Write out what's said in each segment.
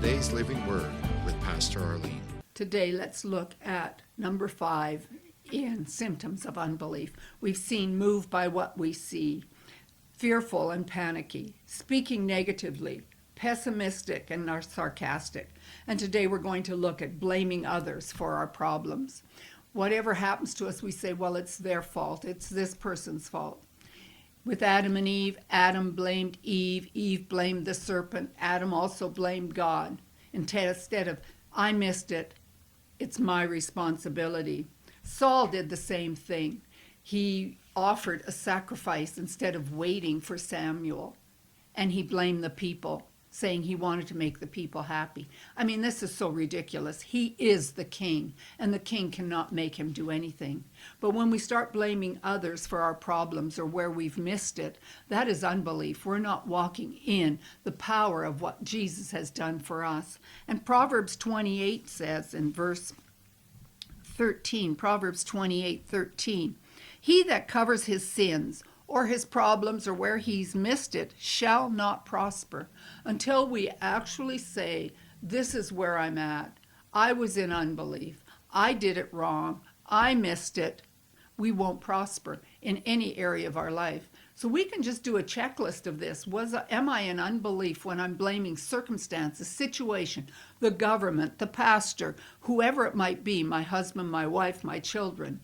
Today's Living Word with Pastor Arlene. Today, let's look at number 5 in symptoms of unbelief. We've seen moved by what we see, fearful and panicky, speaking negatively, pessimistic and sarcastic. And today we're going to look at blaming others for our problems. Whatever happens to us, we say, well, it's their fault. It's this person's fault. With Adam and Eve, Adam blamed Eve. Eve blamed the serpent. Adam also blamed God. Instead of, I missed it, it's my responsibility. Saul did the same thing. He offered a sacrifice instead of waiting for Samuel. And he blamed the people, saying he wanted to make the people happy. I mean, this is so ridiculous. He is the king, and the king cannot make him do anything. But when we start blaming others for our problems or where we've missed it, that is unbelief. We're not walking in the power of what Jesus has done for us. And Proverbs 28 says in verse 13, Proverbs 28:13, he that covers his sins or his problems or where he's missed it shall not prosper. Until we actually say, this is where I'm at. I was in unbelief. I did it wrong. I missed it. We won't prosper in any area of our life. So we can just do a checklist of this. Am I in unbelief when I'm blaming circumstances, situation, the government, the pastor, whoever it might be, my husband, my wife, my children?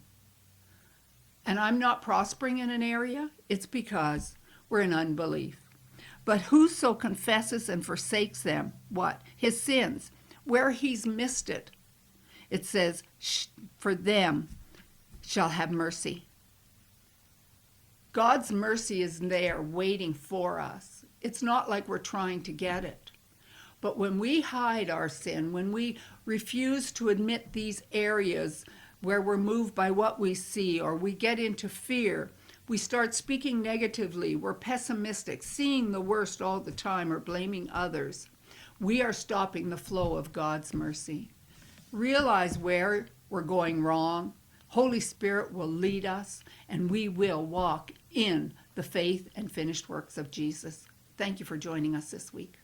And I'm not prospering in an area, it's because we're in unbelief. But whoso confesses and forsakes them, what? His sins, where he's missed it. It says, for them shall have mercy. God's mercy is there waiting for us. It's not like we're trying to get it. But when we hide our sin, when we refuse to admit these areas where we're moved by what we see, or we get into fear, we start speaking negatively, we're pessimistic, seeing the worst all the time, or blaming others, we are stopping the flow of God's mercy. Realize where we're going wrong. Holy Spirit will lead us, and we will walk in the faith and finished works of Jesus. Thank you for joining us this week.